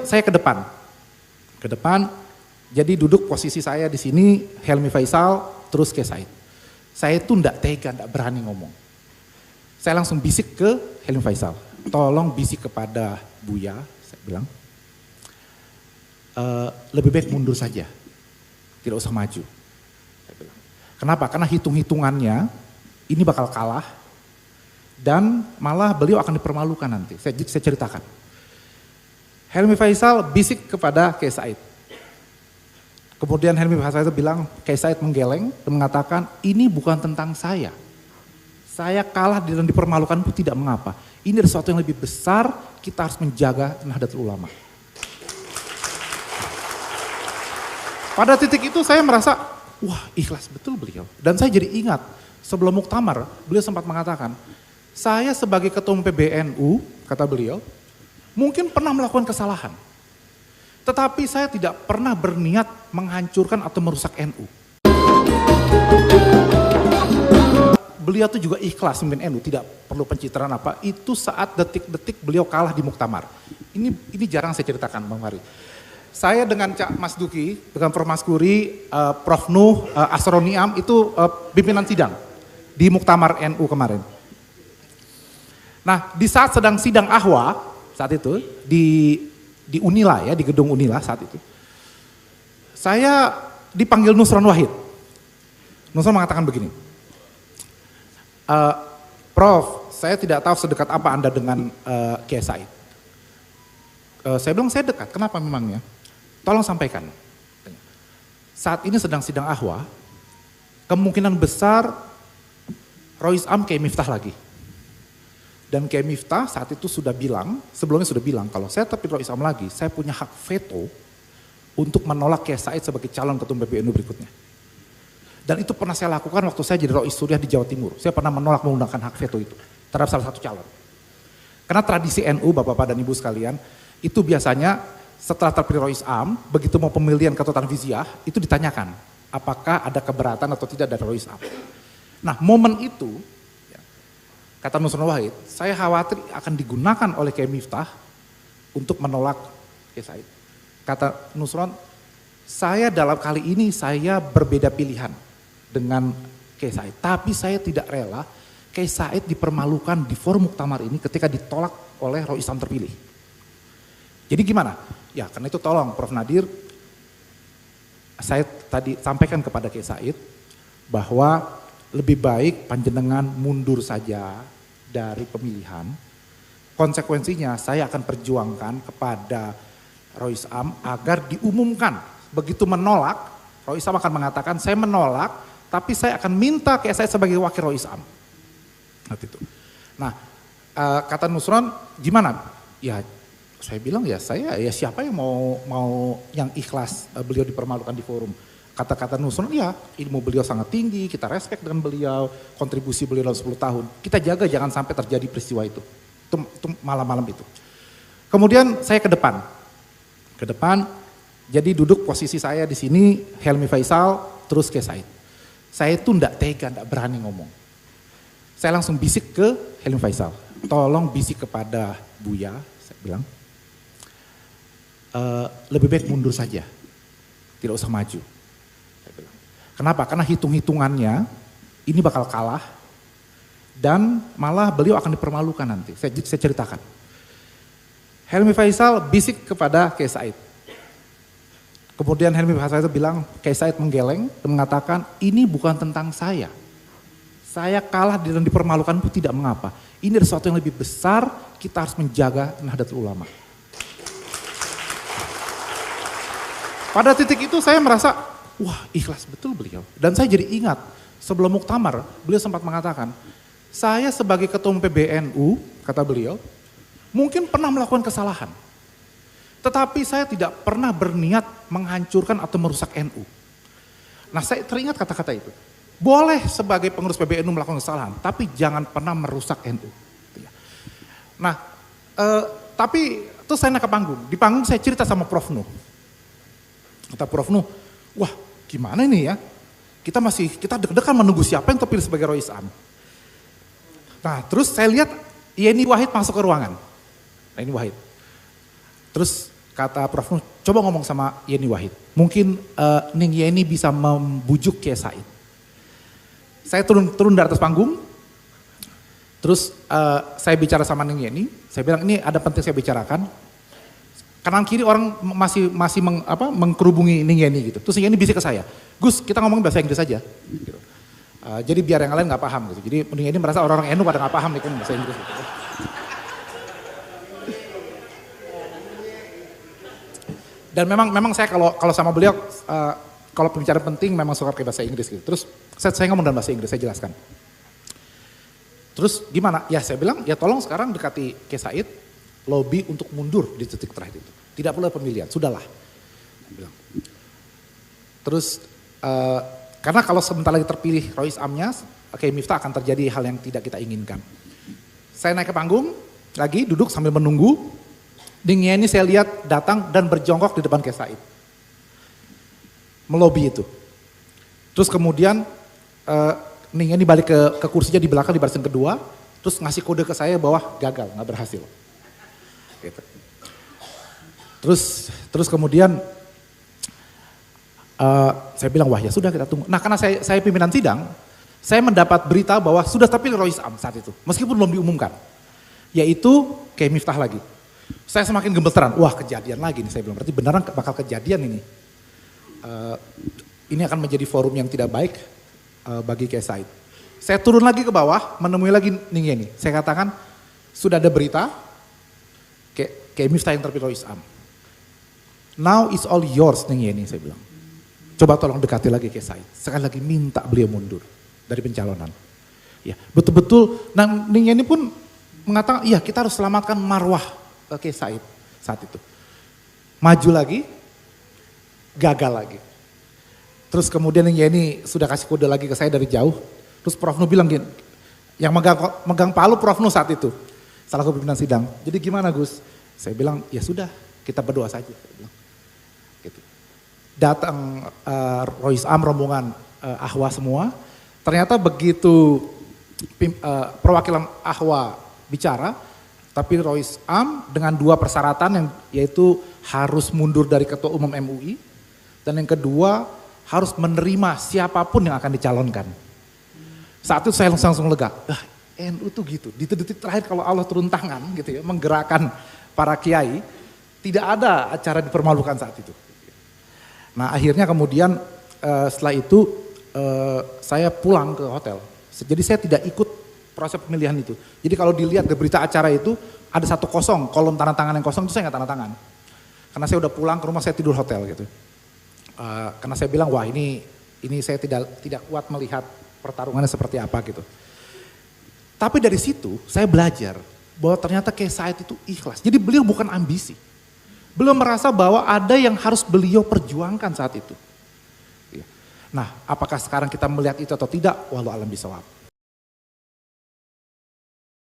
saya ke depan, jadi duduk posisi saya di sini, Helmi Faisal, terus Kiai Said. Saya tuh enggak tega, enggak berani ngomong. Saya langsung bisik ke Helmi Faisal, tolong bisik kepada Buya, saya bilang, lebih baik mundur saja, tidak usah maju. Saya bilang. Kenapa? Karena hitung-hitungannya ini bakal kalah dan malah beliau akan dipermalukan nanti. Saya ceritakan. Helmi Faisal bisik kepada Kiai Said. Kemudian Helmi Faisal itu bilang, Kiai Said menggeleng dan mengatakan, ini bukan tentang saya. Saya kalah dan dipermalukan pun tidak mengapa. Ini ada sesuatu yang lebih besar, kita harus menjaga Nahdlatul Ulama. Pada titik itu saya merasa, wah ikhlas betul beliau. Dan saya jadi ingat, sebelum muktamar, beliau sempat mengatakan, saya sebagai ketua umum PBNU, kata beliau, mungkin pernah melakukan kesalahan. Tetapi saya tidak pernah berniat menghancurkan atau merusak NU. Beliau itu juga ikhlas memimpin NU, tidak perlu pencitraan apa. Itu saat detik-detik beliau kalah di muktamar. Ini jarang saya ceritakan Bang Mari. Saya dengan Cak Mas Duki, dengan Prof Maskuri, Prof Nuh, Asroniam itu pimpinan sidang di muktamar NU kemarin. Nah di saat sedang sidang Ahwa, saat itu di Unila ya, di gedung Unila saat itu. Saya dipanggil Nusron Wahid. Nusron mengatakan begini, Prof, saya tidak tahu sedekat apa Anda dengan Kiai Said. Saya bilang saya dekat, kenapa memangnya? Tolong sampaikan. Saat ini sedang sidang Ahwa, kemungkinan besar Rois Am Kiai Miftah lagi. Dan Kiai Miftah saat itu sudah bilang, sebelumnya sudah bilang, kalau saya tapi Rois Am lagi, saya punya hak veto untuk menolak Kiai Said sebagai calon ketua PBNU berikutnya. Dan itu pernah saya lakukan waktu saya jadi Rois Suriah di Jawa Timur. Saya pernah menolak menggunakan hak veto itu terhadap salah satu calon. Karena tradisi NU, Bapak-Bapak dan Ibu sekalian, itu biasanya setelah terpilih Rois Am, begitu mau pemilihan ketua Tanfiziah, itu ditanyakan apakah ada keberatan atau tidak dari Rois Am. Nah momen itu, kata Nusron Wahid, saya khawatir akan digunakan oleh Kiai Miftah untuk menolak Kiai Said. Kata Nusron, saya dalam kali ini saya berbeda pilihan dengan Kiai Said. Tapi saya tidak rela Kiai Said dipermalukan di forum muktamar ini ketika ditolak oleh Rois Am terpilih. Jadi gimana? Ya karena itu tolong Prof Nadir, saya tadi sampaikan kepada Kiai Said bahwa lebih baik panjenengan mundur saja dari pemilihan. Konsekuensinya saya akan perjuangkan kepada Rois Am agar diumumkan. Begitu menolak, Rois Am akan mengatakan saya menolak, tapi saya akan minta Kiai Said sebagai wakil Rois Am. Nah, kata Nusron, gimana? Ya, saya bilang ya saya ya siapa yang mau yang ikhlas beliau dipermalukan di forum. Kata-kata Nusron, ya ilmu beliau sangat tinggi, kita respect dengan beliau, kontribusi beliau dalam 10 tahun. Kita jaga jangan sampai terjadi peristiwa itu malam-malam itu. Kemudian saya ke depan, jadi duduk posisi saya di sini, Helmi Faisal, terus Kiai Said. Saya tuh enggak tega, enggak berani ngomong. Saya langsung bisik ke Helmi Faisal, tolong bisik kepada Buya, saya bilang, lebih baik mundur saja, tidak usah maju. Kenapa? Karena hitung-hitungannya ini bakal kalah dan malah beliau akan dipermalukan nanti. Saya ceritakan. Helmi Faisal bisik kepada Kiai Said. Kemudian Helmi Faisal itu bilang, Kiai Said menggeleng dan mengatakan, ini bukan tentang saya. Saya kalah dan dipermalukan pun tidak mengapa. Ini ada sesuatu yang lebih besar, kita harus menjaga Nahdlatul Ulama. Pada titik itu saya merasa, wah ikhlas betul beliau. Dan saya jadi ingat, sebelum muktamar, beliau sempat mengatakan, saya sebagai ketua umum PBNU, kata beliau, mungkin pernah melakukan kesalahan. Tetapi saya tidak pernah berniat menghancurkan atau merusak NU. Nah saya teringat kata-kata itu. Boleh sebagai pengurus PBNU melakukan kesalahan, tapi jangan pernah merusak NU. Nah, tapi terus saya naik ke panggung. Di panggung saya cerita sama Prof Nuh. Kata Prof Nuh, wah gimana ini ya? Kita deg-degan menunggu siapa yang terpilih sebagai Rois Am. Nah terus saya lihat Yeni Wahid masuk ke ruangan. Nah ini Wahid. Terus kata Prof Nuh, coba ngomong sama Yeni Wahid. Mungkin Ning Yeni bisa membujuk Kiai Said. Saya turun dari atas panggung, terus saya bicara sama Ning Yeni, saya bilang ini ada penting saya bicarakan. Kanan kiri orang masih mengkerubungi Ning Yeni gitu. Terus Ning Yeni bisik ke saya, Gus kita ngomong bahasa Inggris aja. Gitu. Jadi biar yang lain nggak paham gitu. Jadi Ning Yeni merasa orang-orang NU pada nggak paham nih kan bahasa Inggris. Gitu. Dan memang saya kalau sama beliau kalau pembicaraan penting memang suka pakai bahasa Inggris gitu. Terus saya ngomong dalam bahasa Inggris, saya jelaskan. Terus gimana? Ya saya bilang, ya tolong sekarang dekati Kiai Said, lobby untuk mundur di titik terakhir itu. Tidak perlu pemilihan, sudahlah. Bilang. Terus karena kalau sebentar lagi terpilih Rois Amnya, Kiai Miftah akan terjadi hal yang tidak kita inginkan. Saya naik ke panggung, lagi duduk sambil menunggu. Ning Yeni saya lihat datang dan berjongkok di depan Kiai Said. Melobi itu. Terus kemudian Ning Yeni balik ke kursinya di belakang di barisan kedua, terus ngasih kode ke saya bahwa gagal, nggak berhasil. Gitu. Terus kemudian saya bilang wah ya sudah kita tunggu. Nah karena saya pimpinan sidang, saya mendapat berita bahwa sudah terpilih Rois Am saat itu, meskipun belum diumumkan. Yaitu Kiai Miftah lagi. Saya semakin gemeteran, wah kejadian lagi nih saya bilang, berarti beneran bakal kejadian ini. Ini akan menjadi forum yang tidak baik bagi Kiai Said. Saya turun lagi ke bawah, menemui lagi Ning Yeni. Saya katakan, sudah ada berita, Kiai Miftah yang terpilih Rois Am. Now it's all yours Ning Yeni, saya bilang. Coba tolong dekati lagi Kiai Said. Sekali lagi minta beliau mundur dari pencalonan. Ya, betul-betul, nah Ning Yeni pun mengatakan, iya kita harus selamatkan marwah Kiai Said saat itu. Maju lagi, gagal lagi. Terus kemudian Ning Yeni sudah kasih kode lagi ke saya dari jauh. Terus Prof Nuh bilang gini, yang megang palu Prof Nuh saat itu. Salah pimpinan sidang. Jadi gimana Gus? Saya bilang, ya sudah kita berdoa saja. Saya bilang. Gitu. Datang Rois Am, rombongan Ahwa semua. Ternyata begitu perwakilan Ahwa bicara, tapi Rois Am dengan 2 persyaratan yang yaitu harus mundur dari Ketua Umum MUI dan yang kedua harus menerima siapapun yang akan dicalonkan. Saat itu saya langsung lega. NU tuh gitu, di detik terakhir kalau Allah turun tangan gitu ya, menggerakkan para kiai, tidak ada acara dipermalukan saat itu. Nah akhirnya kemudian setelah itu saya pulang ke hotel. Jadi saya tidak ikut proses pemilihan itu. Jadi kalau dilihat di berita acara itu ada 1 kosong, kolom tanda tangan yang kosong itu saya nggak tanda tangan. Karena saya udah pulang ke rumah, saya tidur hotel gitu. Karena saya bilang wah ini saya tidak kuat melihat pertarungannya seperti apa gitu. Tapi dari situ saya belajar bahwa ternyata Kiai Said itu ikhlas. Jadi beliau bukan ambisi. Beliau merasa bahwa ada yang harus beliau perjuangkan saat itu. Nah apakah sekarang kita melihat itu atau tidak? Wallahu a'lam bishawab.